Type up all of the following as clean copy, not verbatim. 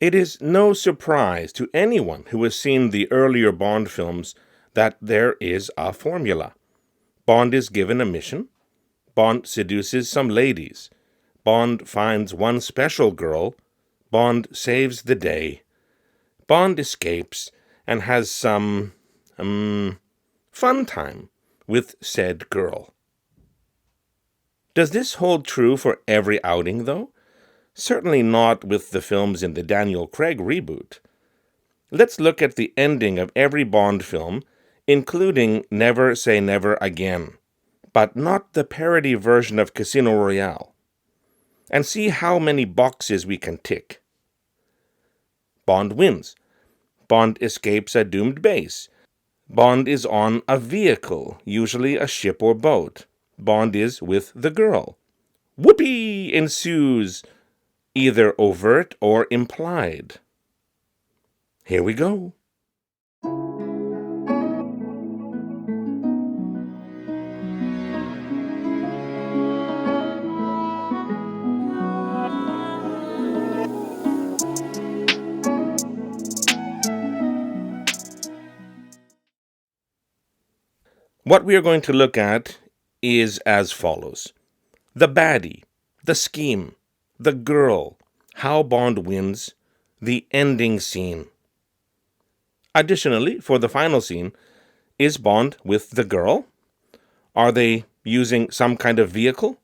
It is no surprise to anyone who has seen the earlier Bond films that there is a formula. Bond is given a mission. Bond seduces some ladies. Bond finds one special girl. Bond saves the day. Bond escapes and has some fun time with said girl. Does this hold true for every outing, though? Certainly not with the films in the Daniel Craig reboot. Let's look at the ending of every Bond film, including Never Say Never Again, but not the parody version of Casino Royale, and see how many boxes we can tick. Bond wins. Bond escapes a doomed base. Bond is on a vehicle, usually a ship or boat. Bond is with the girl. Whoopee ensues, either overt or implied. Here we go. What we are going to look at is as follows: the baddie, the scheme, the girl, how Bond wins, the ending scene. Additionally, for the final scene, is Bond with the girl? Are they using some kind of vehicle?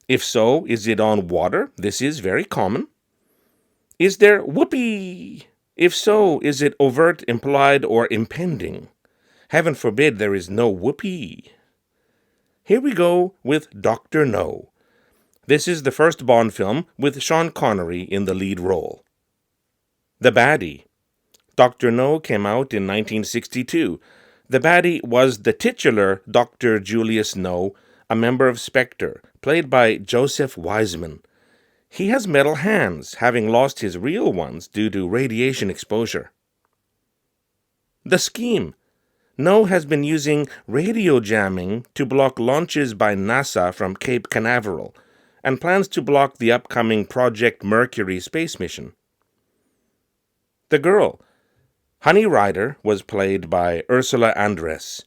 If so, is it on water? This is very common. Is there whoopee? If so, is it overt, implied, or impending? Heaven forbid there is no whoopee. Here we go with Dr. No. This is the first Bond film with Sean Connery in the lead role. The baddie. Dr. No came out in 1962. The baddie was the titular Dr. Julius No, a member of Spectre, played by Joseph Wiseman. He has metal hands, having lost his real ones due to radiation exposure. The scheme. No has been using radio jamming to block launches by NASA from Cape Canaveral and plans to block the upcoming Project Mercury space mission. The girl. Honey Rider was played by Ursula Andress,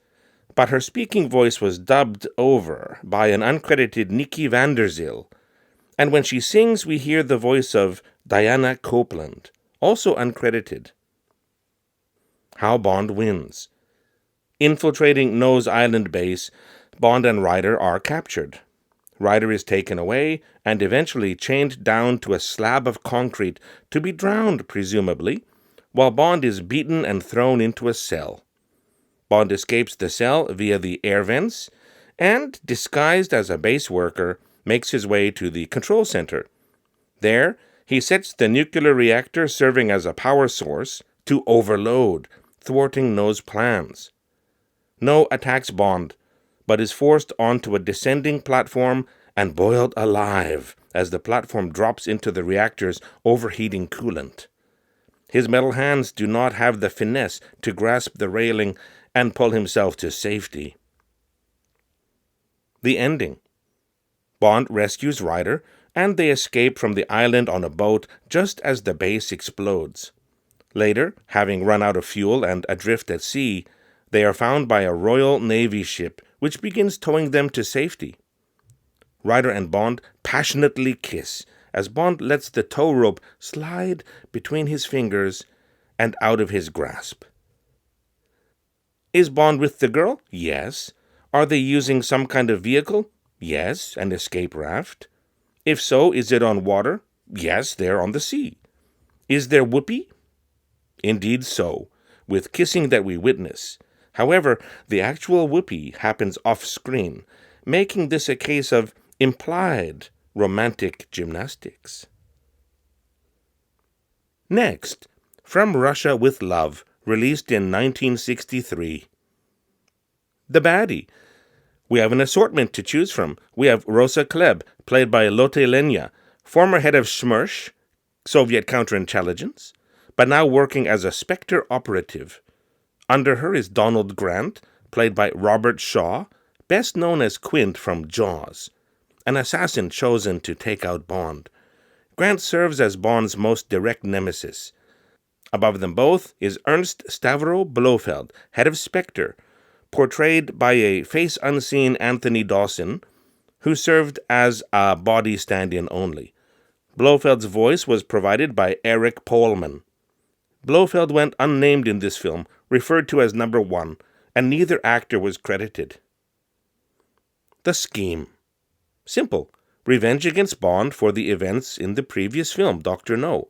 but her speaking voice was dubbed over by an uncredited Nikki Vanderzil, and when she sings we hear the voice of Diana Copeland, also uncredited. How Bond wins. Infiltrating Nose Island base, Bond and Ryder are captured. Ryder is taken away and eventually chained down to a slab of concrete to be drowned, presumably, while Bond is beaten and thrown into a cell. Bond escapes the cell via the air vents and, disguised as a base worker, makes his way to the control center. There, he sets the nuclear reactor serving as a power source to overload, thwarting No's plans. No attacks Bond, but is forced onto a descending platform and boiled alive as the platform drops into the reactor's overheating coolant. His metal hands do not have the finesse to grasp the railing and pull himself to safety. The ending. Bond rescues Ryder, and they escape from the island on a boat just as the base explodes. Later, having run out of fuel and adrift at sea, they are found by a Royal Navy ship, which begins towing them to safety. Ryder and Bond passionately kiss as Bond lets the tow rope slide between his fingers and out of his grasp. Is Bond with the girl? Yes. Are they using some kind of vehicle? Yes, an escape raft. If so, is it on water? Yes, they're on the sea. Is there whoopee? Indeed so, with kissing that we witness. However, the actual whoopee happens off-screen, making this a case of implied romantic gymnastics. Next, From Russia with Love, released in 1963. The baddie. We have an assortment to choose from. We have Rosa Klebb, played by Lotte Lenya, former head of SMERSH, Soviet counterintelligence, but now working as a Spectre operative. Under her is Donald Grant, played by Robert Shaw, best known as Quint from Jaws, an assassin chosen to take out Bond. Grant serves as Bond's most direct nemesis. Above them both is Ernst Stavro Blofeld, head of Spectre, portrayed by a face-unseen Anthony Dawson, who served as a body stand-in only. Blofeld's voice was provided by Eric Pohlman. Blofeld went unnamed in this film, referred to as number 1, and neither actor was credited. The scheme. Simple. Revenge against Bond for the events in the previous film, Dr. No.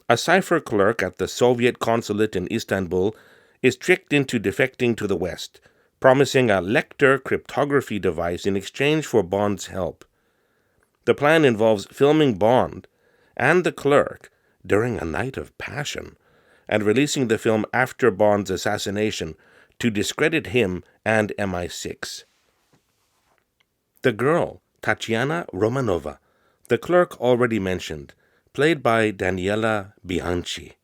A cipher clerk at the Soviet consulate in Istanbul is tricked into defecting to the West, promising a Lecter cryptography device in exchange for Bond's help. The plan involves filming Bond and the clerk during a night of passion, and releasing the film after Bond's assassination to discredit him and MI6. The girl, Tatiana Romanova, the clerk already mentioned, played by Daniela Bianchi.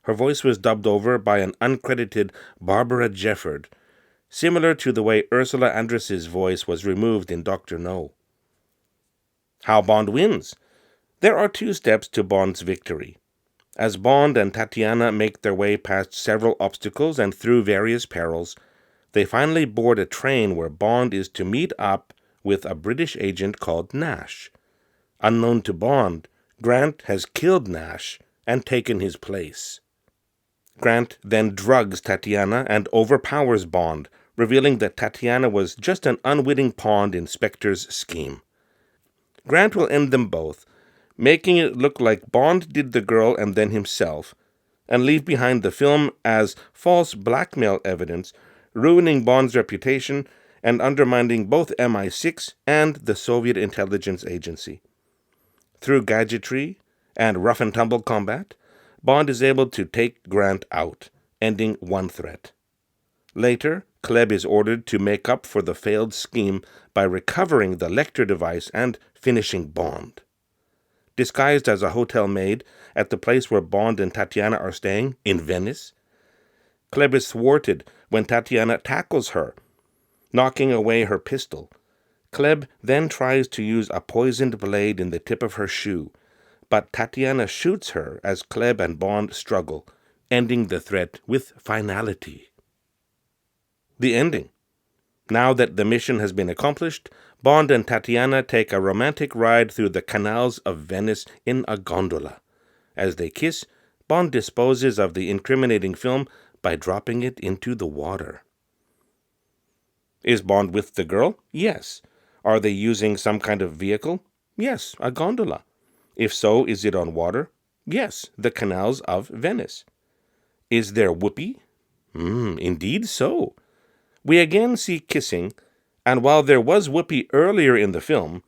Her voice was dubbed over by an uncredited Barbara Jefford, similar to the way Ursula Andress's voice was removed in Dr. No. How Bond wins? There are 2 steps to Bond's victory. As Bond and Tatiana make their way past several obstacles and through various perils, they finally board a train where Bond is to meet up with a British agent called Nash. Unknown to Bond, Grant has killed Nash and taken his place. Grant then drugs Tatiana and overpowers Bond, revealing that Tatiana was just an unwitting pawn in Spectre's scheme. Grant will end them both, making it look like Bond did the girl and then himself, and leave behind the film as false blackmail evidence, ruining Bond's reputation and undermining both MI6 and the Soviet intelligence agency. Through gadgetry and rough-and-tumble combat, Bond is able to take Grant out, ending one threat. Later, Klebb is ordered to make up for the failed scheme by recovering the Lecter device and finishing Bond. Disguised as a hotel maid at the place where Bond and Tatiana are staying, in Venice, Klebb is thwarted when Tatiana tackles her, knocking away her pistol. Klebb then tries to use a poisoned blade in the tip of her shoe, but Tatiana shoots her as Klebb and Bond struggle, ending the threat with finality. The ending. Now that the mission has been accomplished, Bond and Tatiana take a romantic ride through the canals of Venice in a gondola. As they kiss, Bond disposes of the incriminating film by dropping it into the water. Is Bond with the girl? Yes. Are they using some kind of vehicle? Yes, a gondola. If so, is it on water? Yes, the canals of Venice. Is there whoopee? Indeed so. We again see kissing, and while there was whoopee earlier in the film,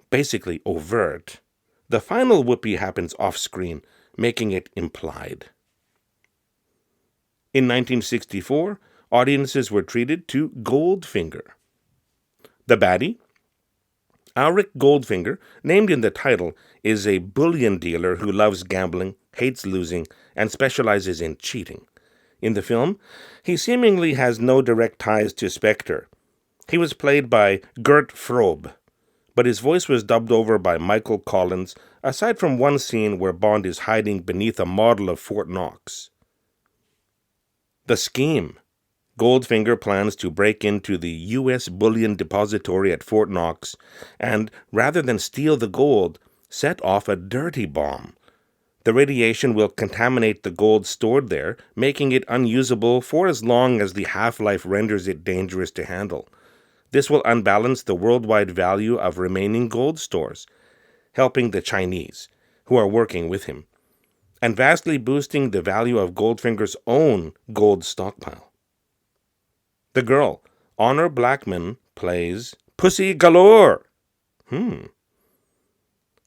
basically overt, the final whoopee happens off-screen, making it implied. In 1964, audiences were treated to Goldfinger. The baddie? Auric Goldfinger, named in the title, is a bullion dealer who loves gambling, hates losing, and specializes in cheating. In the film, he seemingly has no direct ties to Spectre. He was played by Gert Frobe, but his voice was dubbed over by Michael Collins, aside from one scene where Bond is hiding beneath a model of Fort Knox. The scheme. Goldfinger plans to break into the U.S. bullion depository at Fort Knox and, rather than steal the gold, set off a dirty bomb. The radiation will contaminate the gold stored there, making it unusable for as long as the half-life renders it dangerous to handle. This will unbalance the worldwide value of remaining gold stores, helping the Chinese, who are working with him, and vastly boosting the value of Goldfinger's own gold stockpile. The girl, Honor Blackman, plays Pussy Galore.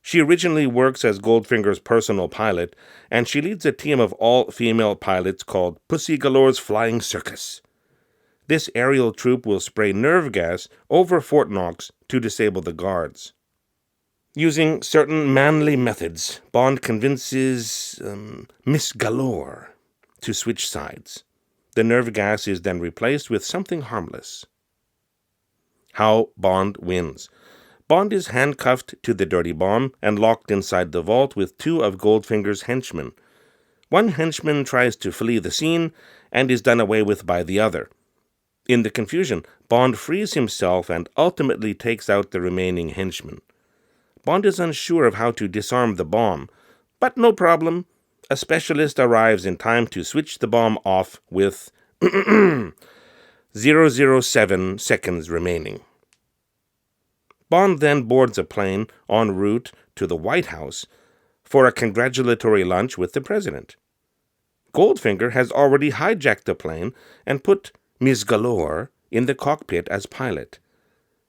She originally works as Goldfinger's personal pilot, and she leads a team of all-female pilots called Pussy Galore's Flying Circus. This aerial troupe will spray nerve gas over Fort Knox to disable the guards. Using certain manly methods, Bond convinces Miss Galore to switch sides. The nerve gas is then replaced with something harmless. How Bond wins. Bond is handcuffed to the dirty bomb and locked inside the vault with two of Goldfinger's henchmen. One henchman tries to flee the scene and is done away with by the other. In the confusion, Bond frees himself and ultimately takes out the remaining henchmen. Bond is unsure of how to disarm the bomb, but no problem. A specialist arrives in time to switch the bomb off with 007 seconds remaining. Bond then boards a plane en route to the White House for a congratulatory lunch with the president. Goldfinger has already hijacked the plane and put Ms. Galore in the cockpit as pilot.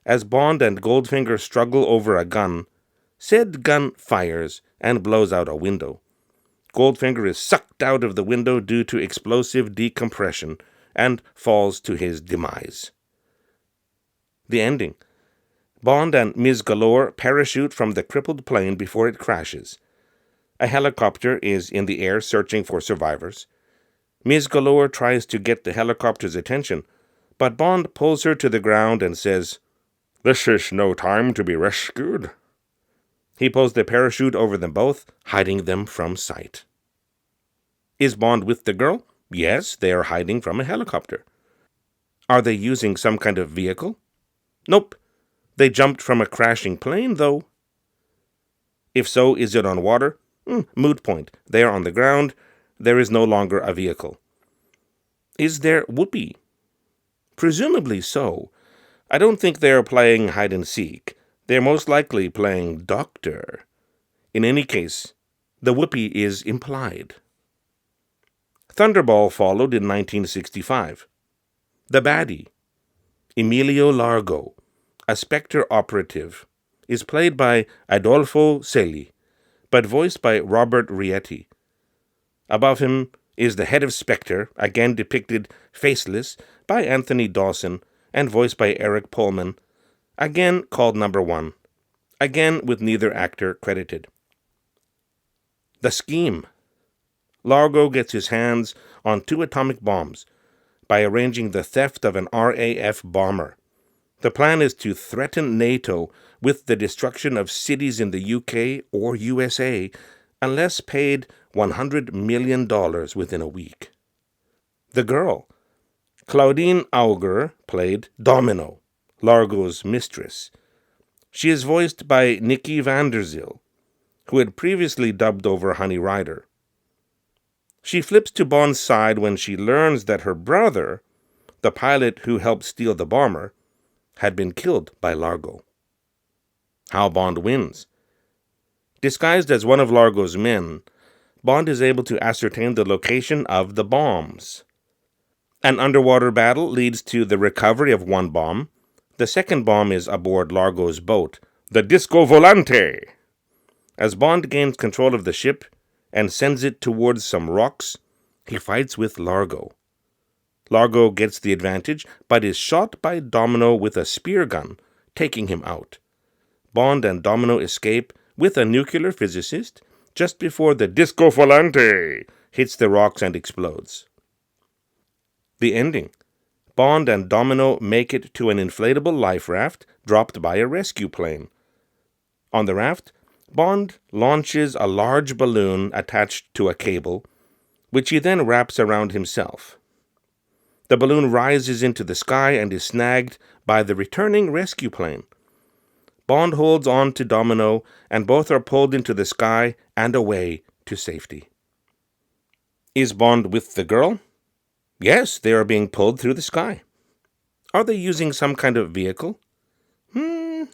As Bond and Goldfinger struggle over a gun, said gun fires and blows out a window. Goldfinger is sucked out of the window due to explosive decompression and falls to his demise. The ending. Bond and Ms. Galore parachute from the crippled plane before it crashes. A helicopter is in the air searching for survivors. Ms. Galore tries to get the helicopter's attention, but Bond pulls her to the ground and says, "This is no time to be rescued." He pulls the parachute over them both, hiding them from sight. Is Bond with the girl? Yes, they are hiding from a helicopter. Are they using some kind of vehicle? Nope. They jumped from a crashing plane, though. If so, is it on water? Moot point. They are on the ground. There is no longer a vehicle. Is there whoopee? Presumably so. I don't think they are playing hide-and-seek. They're most likely playing doctor. In any case, the whoopee is implied. Thunderball followed in 1965. The baddie, Emilio Largo, a Spectre operative, is played by Adolfo Celi, but voiced by Robert Rietti. Above him is the head of Spectre, again depicted faceless, by Anthony Dawson and voiced by Eric Pullman, again called Number 1, again with neither actor credited. The scheme. Largo gets his hands on 2 atomic bombs by arranging the theft of an RAF bomber. The plan is to threaten NATO with the destruction of cities in the UK or USA unless paid $100 million within a week. The girl. Claudine Auger played Domino, Largo's mistress. She is voiced by Nikki van der Zyl, who had previously dubbed over Honey Rider. She flips to Bond's side when she learns that her brother, the pilot who helped steal the bomber, had been killed by Largo. How Bond wins. Disguised as one of Largo's men, Bond is able to ascertain the location of the bombs. An underwater battle leads to the recovery of one bomb. The second bomb is aboard Largo's boat, the Disco Volante. As Bond gains control of the ship and sends it towards some rocks, he fights with Largo. Largo gets the advantage, but is shot by Domino with a spear gun, taking him out. Bond and Domino escape with a nuclear physicist just before the Disco Volante hits the rocks and explodes. The ending. Bond and Domino make it to an inflatable life raft dropped by a rescue plane. On the raft, Bond launches a large balloon attached to a cable, which he then wraps around himself. The balloon rises into the sky and is snagged by the returning rescue plane. Bond holds on to Domino, and both are pulled into the sky and away to safety. Is Bond with the girl? Yes, they are being pulled through the sky. Are they using some kind of vehicle?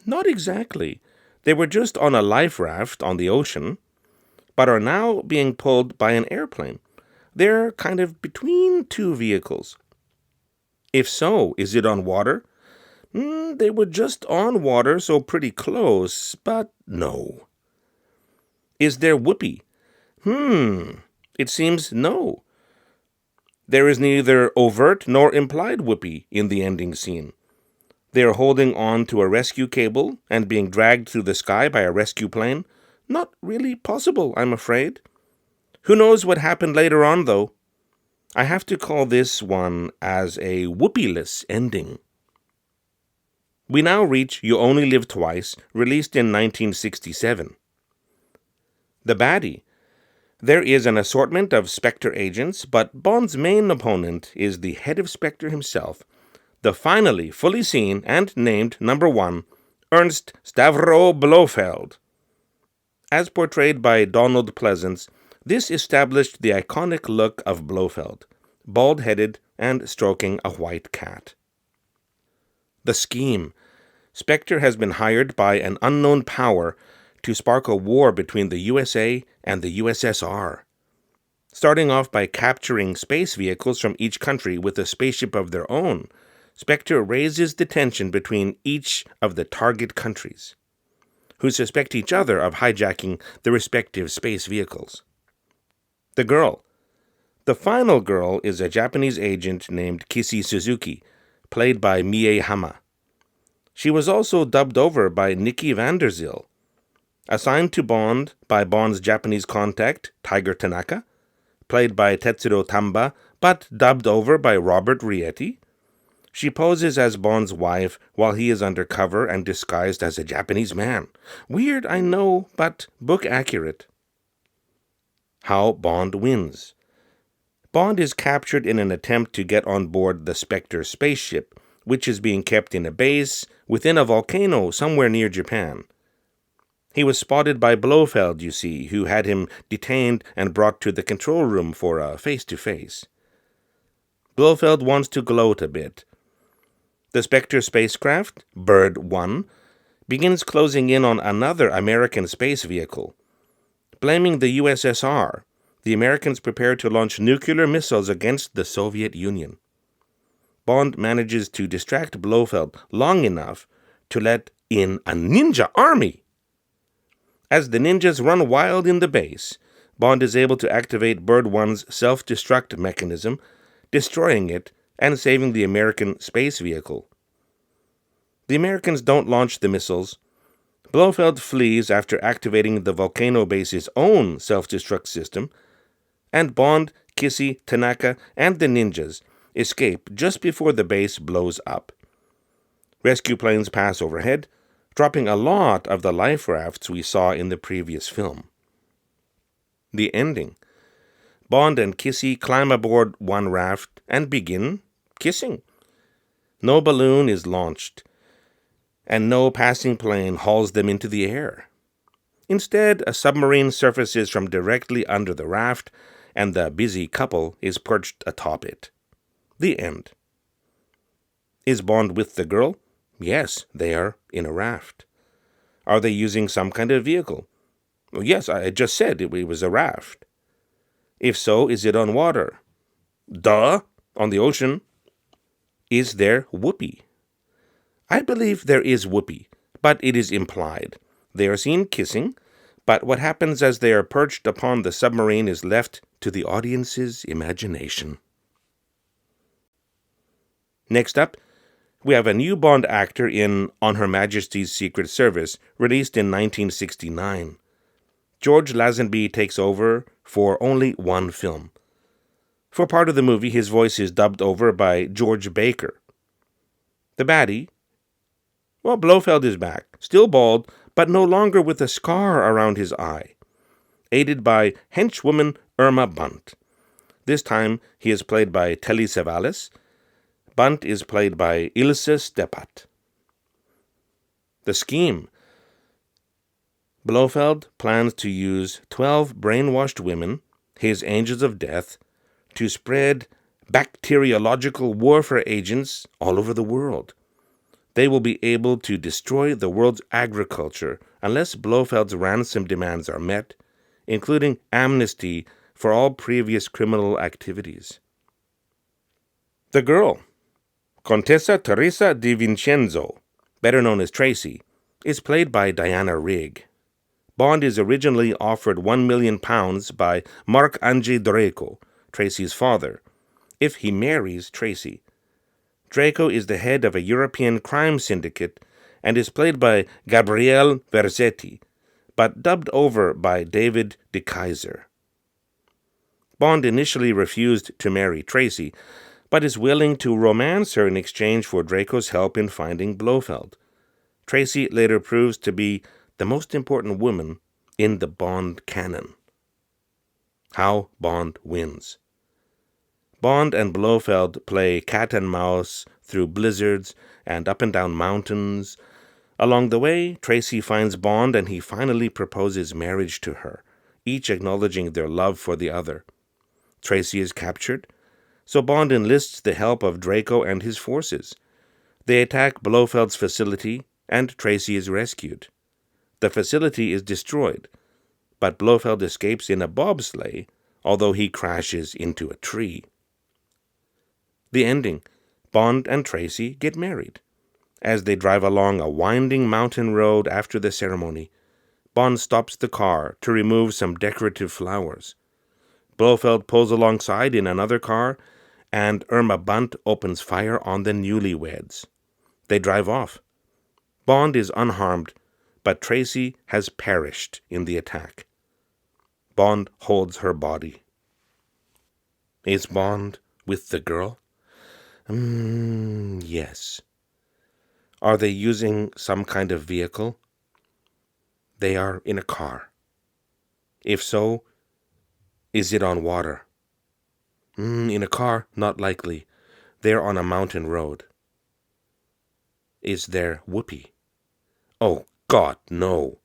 Not exactly. They were just on a life raft on the ocean, but are now being pulled by an airplane. They're kind of between 2 vehicles. If so, is it on water? They were just on water, so pretty close, but no. Is there whoopee? It seems no. There is neither overt nor implied whoopee in the ending scene. They are holding on to a rescue cable and being dragged through the sky by a rescue plane. Not really possible, I'm afraid. Who knows what happened later on, though? I have to call this one as a whoopee-less ending. We now reach You Only Live Twice, released in 1967. The baddie. There is an assortment of Spectre agents, but Bond's main opponent is the head of Spectre himself, the finally fully seen and named number 1, Ernst Stavro Blofeld. As portrayed by Donald Pleasance, this established the iconic look of Blofeld, bald-headed and stroking a white cat. The scheme. Spectre has been hired by an unknown power to spark a war between the USA and the USSR. Starting off by capturing space vehicles from each country with a spaceship of their own, Spectre raises the tension between each of the target countries, who suspect each other of hijacking the respective space vehicles. The girl. The final girl is a Japanese agent named Kissy Suzuki, played by Mie Hama. She was also dubbed over by Nikki Vanderzil. Assigned to Bond by Bond's Japanese contact, Tiger Tanaka, played by Tetsuro Tamba, but dubbed over by Robert Rietti, she poses as Bond's wife while he is undercover and disguised as a Japanese man. Weird, I know, but book accurate. How Bond wins. Bond is captured in an attempt to get on board the Spectre spaceship, which is being kept in a base within a volcano somewhere near Japan. He was spotted by Blofeld, you see, who had him detained and brought to the control room for a face-to-face. Blofeld wants to gloat a bit. The Spectre spacecraft, Bird 1, begins closing in on another American space vehicle. Blaming the USSR, the Americans prepare to launch nuclear missiles against the Soviet Union. Bond manages to distract Blofeld long enough to let in a ninja army. As the ninjas run wild in the base, Bond is able to activate Bird 1's self-destruct mechanism, destroying it and saving the American space vehicle. The Americans don't launch the missiles. Blofeld flees after activating the volcano base's own self-destruct system, and Bond, Kissy, Tanaka, and the ninjas escape just before the base blows up. Rescue planes pass overhead, dropping a lot of the life rafts we saw in the previous film. The ending. Bond and Kissy climb aboard one raft and begin kissing. No balloon is launched, and no passing plane hauls them into the air. Instead, a submarine surfaces from directly under the raft, and the busy couple is perched atop it. The end. Is Bond with the girl? Yes, they are in a raft. Are they using some kind of vehicle? Well, yes, I just said it was a raft. If so, is it on water? Duh, on the ocean. Is there whoopee? I believe there is whoopee, but it is implied. They are seen kissing, but what happens as they are perched upon the submarine is left to the audience's imagination. Next up, we have a new Bond actor in On Her Majesty's Secret Service, released in 1969. George Lazenby takes over for only one film. For part of the movie, his voice is dubbed over by George Baker. The baddie? Well, Blofeld is back, still bald, but no longer with a scar around his eye. Aided by henchwoman Irma Bunt. This time, he is played by Telly Savalas. Bunt is played by Ilse Stepat. The scheme. Blofeld plans to use 12 brainwashed women, his angels of death, to spread bacteriological warfare agents all over the world. They will be able to destroy the world's agriculture unless Blofeld's ransom demands are met, including amnesty for all previous criminal activities. The girl, Contessa Teresa di Vincenzo, better known as Tracy, is played by Diana Rigg. Bond is originally offered £1 million by Marc-André Draco, Tracy's father, if he marries Tracy. Draco is the head of a European crime syndicate and is played by Gabriele Verzetti, but dubbed over by David de Keyser. Bond initially refused to marry Tracy, but is willing to romance her in exchange for Draco's help in finding Blofeld. Tracy later proves to be the most important woman in the Bond canon. How Bond wins. Bond and Blofeld play cat and mouse through blizzards and up and down mountains. Along the way, Tracy finds Bond and he finally proposes marriage to her, each acknowledging their love for the other. Tracy is captured, so Bond enlists the help of Draco and his forces. They attack Blofeld's facility, and Tracy is rescued. The facility is destroyed, but Blofeld escapes in a bobsleigh, although he crashes into a tree. The ending. Bond and Tracy get married. As they drive along a winding mountain road after the ceremony, Bond stops the car to remove some decorative flowers. Blofeld pulls alongside in another car, and Irma Bunt opens fire on the newlyweds. They drive off. Bond is unharmed, but Tracy has perished in the attack. Bond holds her body. Is Bond with the girl? Yes. Are they using some kind of vehicle? They are in a car. If so, is it on water? In a car, not likely. They're on a mountain road. Is there whoopee? Oh, God, no.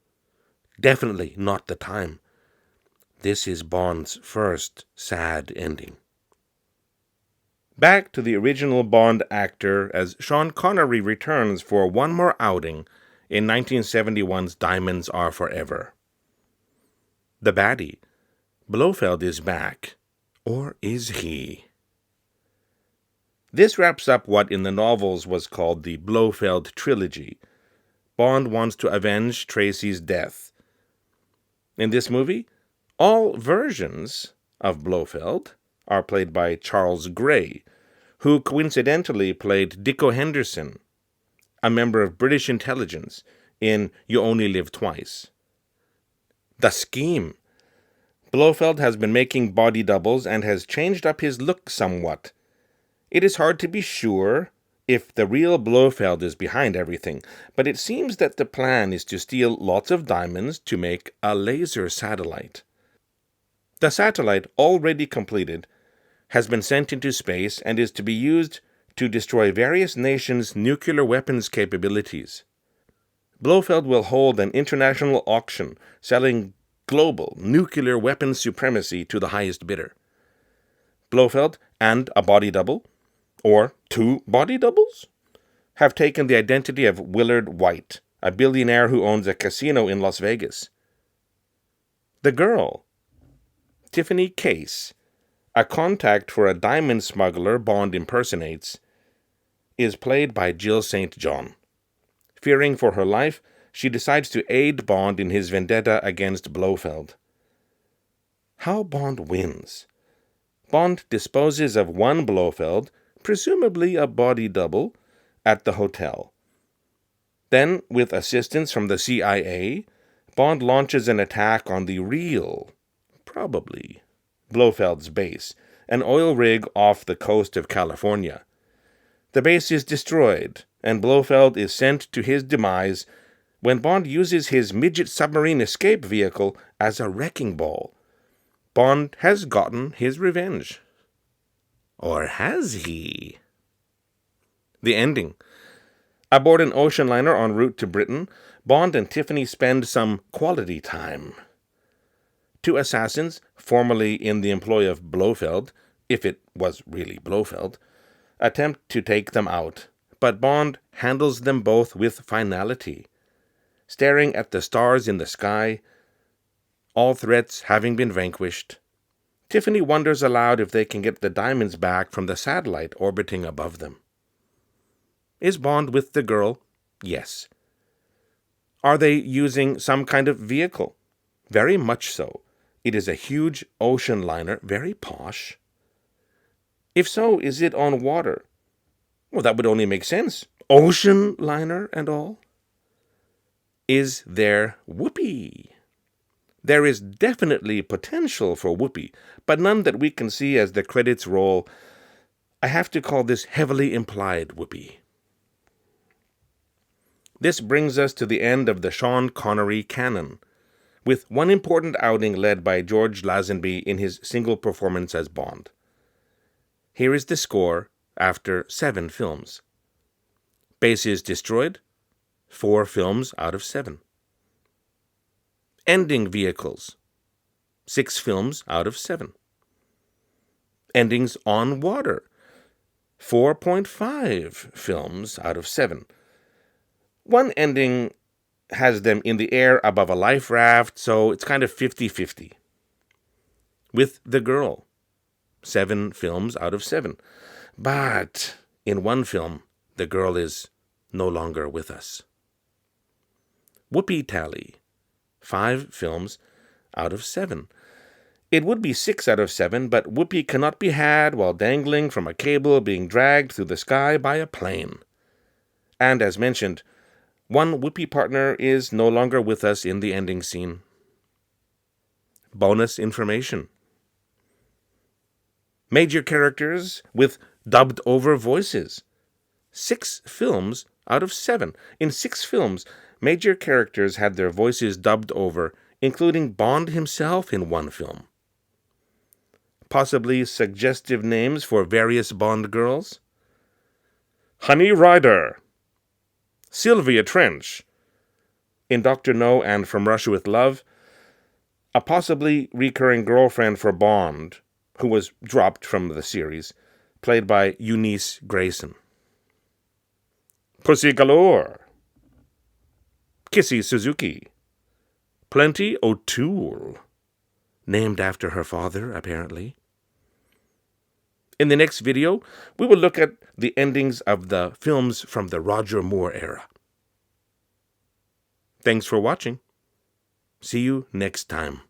Definitely not the time. This is Bond's first sad ending. Back to the original Bond actor as Sean Connery returns for one more outing in 1971's Diamonds Are Forever. The baddie. Blofeld is back. Or is he? This wraps up what in the novels was called the Blofeld trilogy. Bond wants to avenge Tracy's death. In this movie, all versions of Blofeld are played by Charles Gray, who coincidentally played Dicko Henderson, a member of British intelligence, in You Only Live Twice. The scheme. Blofeld has been making body doubles and has changed up his look somewhat. It is hard to be sure if the real Blofeld is behind everything, but it seems that the plan is to steal lots of diamonds to make a laser satellite. The satellite, already completed, has been sent into space and is to be used to destroy various nations' nuclear weapons capabilities. Blofeld will hold an international auction selling global nuclear weapons supremacy to the highest bidder. Blofeld and a body double, or two body doubles, have taken the identity of Willard White, a billionaire who owns a casino in Las Vegas. The girl, Tiffany Case, a contact for a diamond smuggler Bond impersonates, is played by Jill St. John. Fearing for her life, she decides to aid Bond in his vendetta against Blofeld. How Bond wins. Bond disposes of one Blofeld, presumably a body double, at the hotel. Then, with assistance from the CIA, Bond launches an attack on the real, probably, Blofeld's base, an oil rig off the coast of California. The base is destroyed, and Blofeld is sent to his demise when Bond uses his midget submarine escape vehicle as a wrecking ball. Bond has gotten his revenge. Or has he? The ending. Aboard an ocean liner en route to Britain, Bond and Tiffany spend some quality time. Two assassins, formerly in the employ of Blofeld, if it was really Blofeld, attempt to take them out, but Bond handles them both with finality. Staring at the stars in the sky, all threats having been vanquished, Tiffany wonders aloud if they can get the diamonds back from the satellite orbiting above them. Is Bond with the girl? Yes. Are they using some kind of vehicle? Very much so. It is a huge ocean liner, very posh. If so, is it on water? Well, that would only make sense. Ocean liner and all. Is there whoopee? There is definitely potential for whoopee, but none that we can see as the credits roll. I have to call this heavily implied Whoopi. This brings us to the end of the Sean Connery canon, with one important outing led by George Lazenby in his single performance as Bond. Here is the score after 7 films. Base is destroyed, 4 films out of 7. Ending vehicles, 6 films out of 7. Endings on water, 4.5 films out of 7. One ending has them in the air above a life raft, so it's kind of 50-50. With the girl, 7 films out of 7. But in one film, the girl is no longer with us. Whoopi tally, 5 films out of 7. It would be 6 out of 7, but Whoopi cannot be had while dangling from a cable being dragged through the sky by a plane. And as mentioned, one Whoopi partner is no longer with us in the ending scene. Bonus information. Major characters with dubbed over voices. 6 films out of 7. In 6 films, major characters had their voices dubbed over, including Bond himself in one film. Possibly suggestive names for various Bond girls? Honey Rider, Sylvia Trench, in Dr. No and From Russia with Love, a possibly recurring girlfriend for Bond, who was dropped from the series, played by Eunice Grayson. Pussy Galore, Kissy Suzuki, Plenty O'Toole, named after her father, apparently. In the next video, we will look at the endings of the films from the Roger Moore era. Thanks for watching. See you next time.